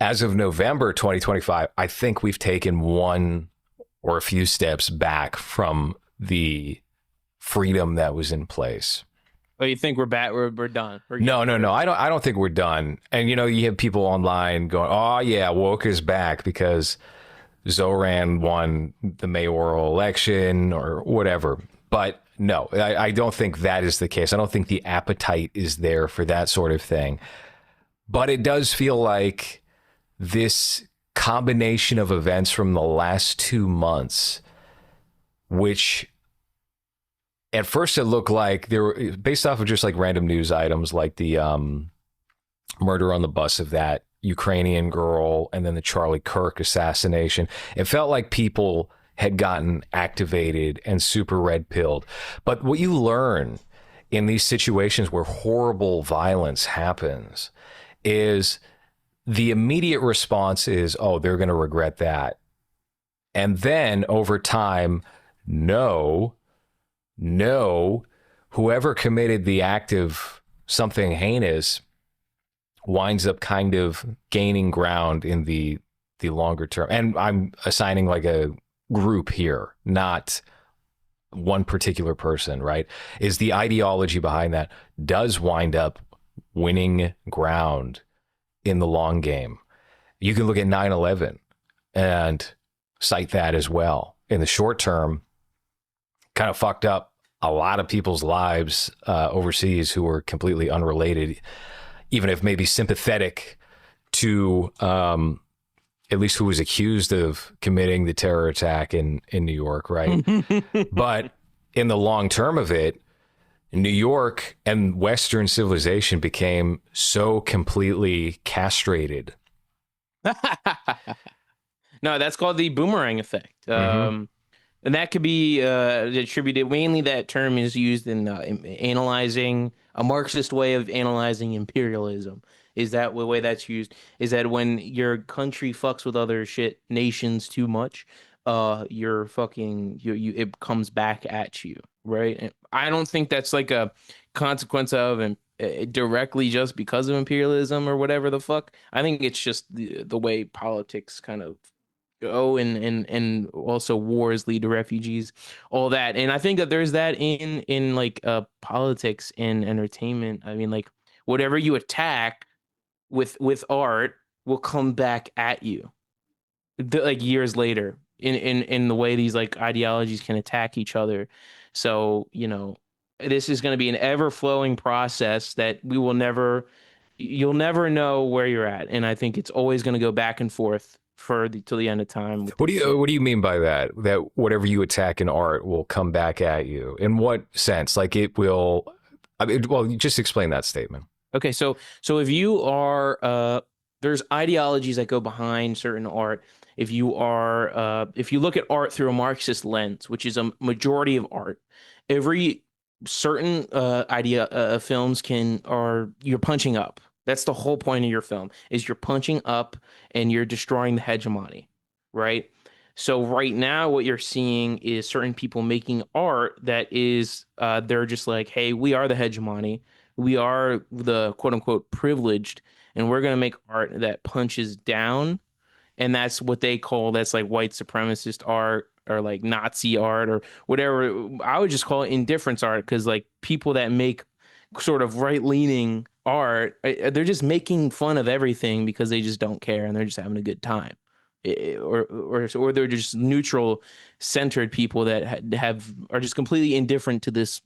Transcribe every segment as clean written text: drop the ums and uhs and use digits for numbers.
as of November 2025, I think we've taken one or a few steps back from the freedom that was in place. Oh, you think we're back? We're done? No. I don't think we're done. And you have people online going, "Oh yeah, woke is back because Zoran won the mayoral election or whatever." But no, I don't think that is the case. I don't think the appetite is there for that sort of thing. But it does feel like this combination of events from the last 2 months, which at first it looked like they were based off of just like random news items, like the murder on the bus of that Ukrainian girl and then the Charlie Kirk assassination. It felt like people had gotten activated and super red pilled. But what you learn in these situations where horrible violence happens is the immediate response is, oh, they're going to regret that. And then over time, no, whoever committed the act of something heinous winds up kind of gaining ground in the longer term. And I'm assigning like a group here, not one particular person, right? Is the ideology behind that does wind up winning ground in the long game. You can look at 9/11 and cite that as well. In the short term, kind of fucked up a lot of people's lives overseas who were completely unrelated, even if maybe sympathetic to at least who was accused of committing the terror attack in New York, right? But in the long term of it, New York and Western civilization became so completely castrated. No, that's called the boomerang effect. And that could be attributed, mainly that term is used in analyzing, a Marxist way of analyzing imperialism. Is that the way that's used? Is that when your country fucks with other nations too much, it comes back at you, right? And I don't think that's like a consequence of and directly just because of imperialism or whatever the fuck. I think it's just the way politics kind of go, and also wars lead to refugees, all that. And I think that there's that in like politics and entertainment. I mean, like whatever you attack with art will come back at you like years later in the way these like ideologies can attack each other. So this is going to be an ever-flowing process that you'll never know where you're at, and I think it's always going to go back and forth till the end of time. What do you mean by that? That whatever you attack in art will come back at you? In what sense? Like it will? I mean, well, just explain that statement. Okay, so if you are there's ideologies that go behind certain art. If you look at art through a Marxist lens, which is a majority of art, every certain films you're punching up. That's the whole point of your film, is you're punching up and you're destroying the hegemony, right? So right now what you're seeing is certain people making art that is they're just like, hey, we are the hegemony. We are the quote unquote privileged, and we're going to make art that punches down. And that's what that's like white supremacist art or like Nazi art or whatever. I would just call it indifference art, because like people that make sort of right-leaning art, they're just making fun of everything because they just don't care and they're just having a good time. Or they're just neutral centered people that are just completely indifferent to this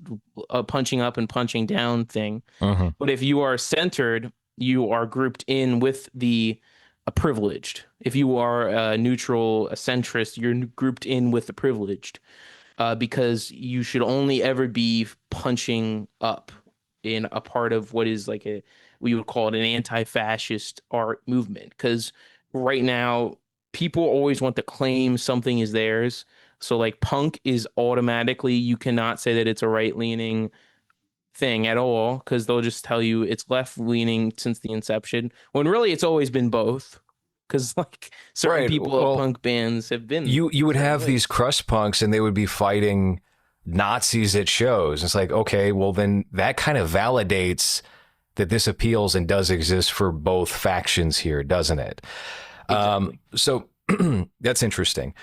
punching up and punching down thing. But if you are centered, you are grouped in with the privileged. If you are a neutral, a centrist, you're grouped in with the privileged, because you should only ever be punching up in a part of what is like we would call it an anti-fascist art movement. Because right now people always want to claim something is theirs. So like punk is automatically, you cannot say that it's a right-leaning thing at all, because they'll just tell you it's left-leaning since the inception, when really it's always been both. Because like certain people of punk bands have been, you would have these crust punks and they would be fighting Nazis at shows. It's like, okay, well then that kind of validates that this appeals and does exist for both factions here, doesn't it? Exactly. So that's interesting.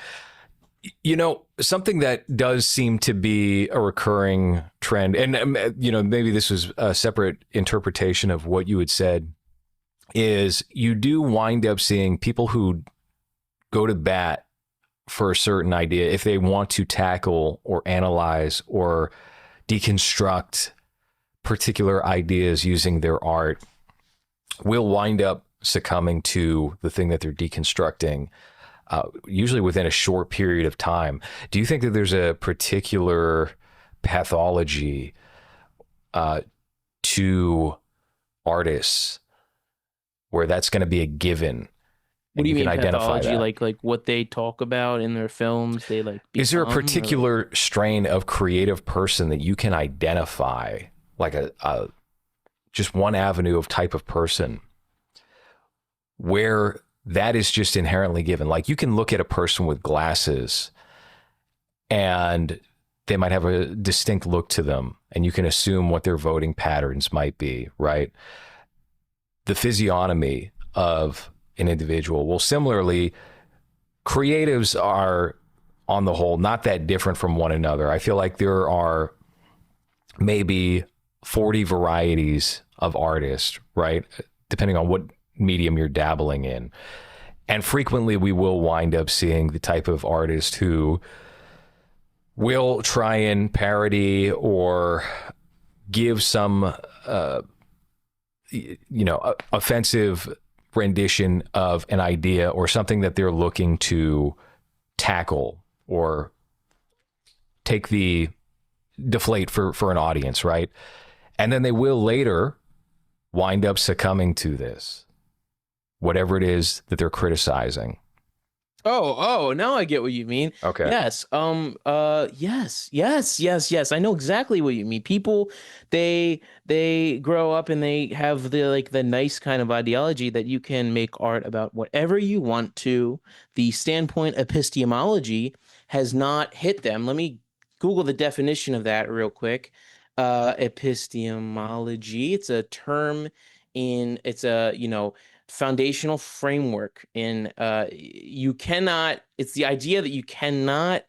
You know, something that does seem to be a recurring trend, and, you know, maybe this was a separate interpretation of what you had said, is you do wind up seeing people who go to bat for a certain idea if they want to tackle or analyze or deconstruct particular ideas using their art, will wind up succumbing to the thing that they're deconstructing, usually within a short period of time. Do you think that there's a particular pathology to artists where that's going to be a given? What do you mean identify pathology? that? Like what they talk about in their films? They like. Is there a become, or- particular strain of creative person that you can identify, like a just one avenue of type of person, where that is just inherently given? Like, you can look at a person with glasses and they might have a distinct look to them, and you can assume what their voting patterns might be, right? The physiognomy of an individual. Well, similarly, creatives are, on the whole, not that different from one another. I feel like there are maybe 40 varieties of artists, right? Depending on what medium you're dabbling in. And frequently we will wind up seeing the type of artist who will try and parody or give some, offensive rendition of an idea or something that they're looking to tackle or deflate for an audience, right? And then they will later wind up succumbing to this, whatever it is that they're criticizing. Oh, now I get what you mean. Okay. Yes. Yes. I know exactly what you mean. People, they grow up and they have the nice kind of ideology that you can make art about whatever you want to. The standpoint epistemology has not hit them. Let me Google the definition of that real quick. Epistemology. It's a term it's a foundational framework in it's the idea that you cannot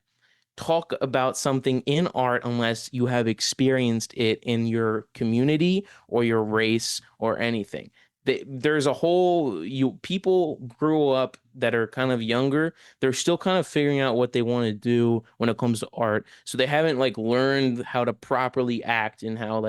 talk about something in art unless you have experienced it in your community or your race or anything. There's a whole people grew up that are kind of younger. They're still kind of figuring out what they want to do when it comes to art. So they haven't learned how to properly act and how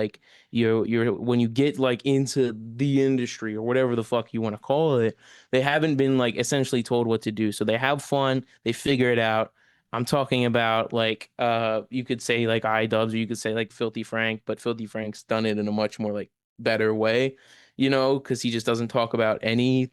you're when you get into the industry or whatever the fuck you want to call it, they haven't been essentially told what to do. So they have fun, they figure it out. I'm talking about you could say iDubbbz, or you could say Filthy Frank, but Filthy Frank's done it in a much more better way, because he just doesn't talk about any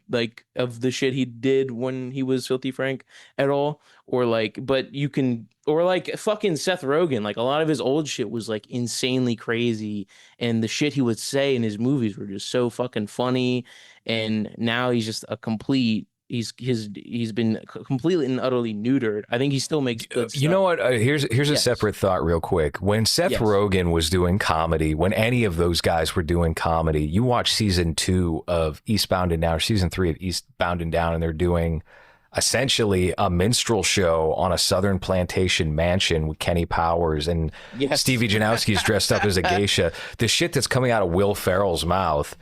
of the shit he did when he was Filthy Frank at all, or but you can, or fucking Seth Rogen, a lot of his old shit was insanely crazy, and the shit he would say in his movies were just so fucking funny, and now he's just a complete. He's been completely and utterly neutered. I think he still makes good stuff. You know what? Here's a Yes. separate thought real quick. When Seth Yes. Rogen was doing comedy, when any of those guys were doing comedy, you watch season 2 of Eastbound and Down, or season 3 of Eastbound and Down, and they're doing essentially a minstrel show on a Southern plantation mansion with Kenny Powers, and Yes. Stevie Janowski's dressed up as a geisha. The shit that's coming out of Will Ferrell's mouth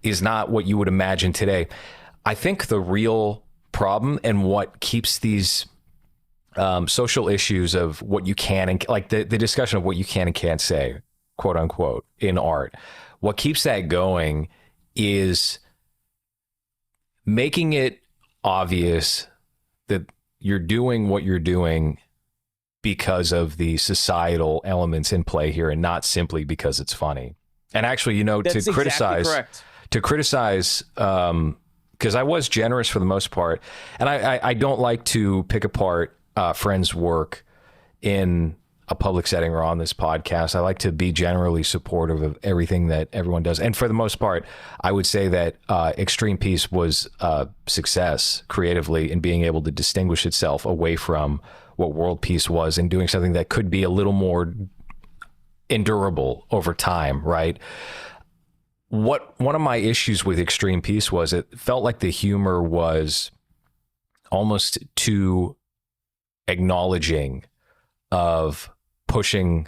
is not what you would imagine today. I think the real problem and what keeps these social issues of what you can and the discussion of what you can and can't say, quote unquote, in art, what keeps that going is making it obvious that you're doing what you're doing because of the societal elements in play here and not simply because it's funny. And actually, That's to criticize, correct. because I was generous for the most part, and I don't like to pick apart friends' work in a public setting or on this podcast. I like to be generally supportive of everything that everyone does. And for the most part, I would say that Extreme Peace was a success creatively in being able to distinguish itself away from what World Peace was and doing something that could be a little more endurable over time, right? what one of my issues with Extreme Peace was it felt like the humor was almost too acknowledging of pushing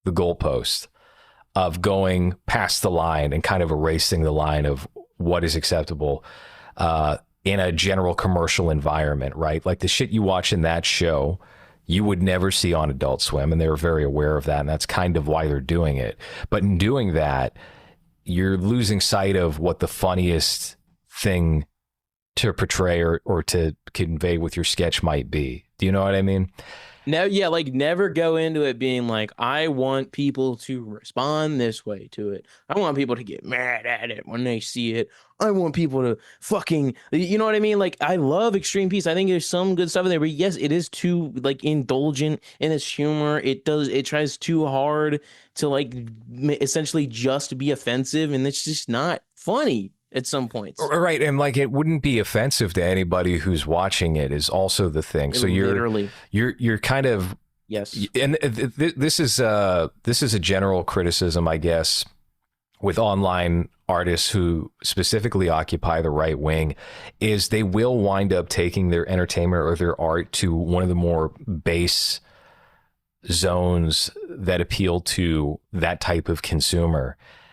the goalpost, of going past the line and kind of erasing the line of what is acceptable in a general commercial environment, right? Like the shit you watch in that show, you would never see on Adult Swim, and they were very aware of that, and that's kind of why they're doing it. But in doing that, you're losing sight of what the funniest thing to portray or to convey with your sketch might be. Do you know what I mean? No, yeah, like never go into it being like, I want people to respond this way to it. I want people to get mad at it when they see it. I want people to fucking, you know what I mean? Like, I love Extreme Peace. I think there's some good stuff in there, but yes, it is too like indulgent in its humor. It tries too hard to like essentially just be offensive, and it's just not funny at some points. Right, and like it wouldn't be offensive to anybody who's watching it is also the thing. So you're kind of, yes, and this is a general criticism, I guess, with online artists who specifically occupy the right wing, is they will wind up taking their entertainment or their art to one of the more base zones that appeal to that type of consumer.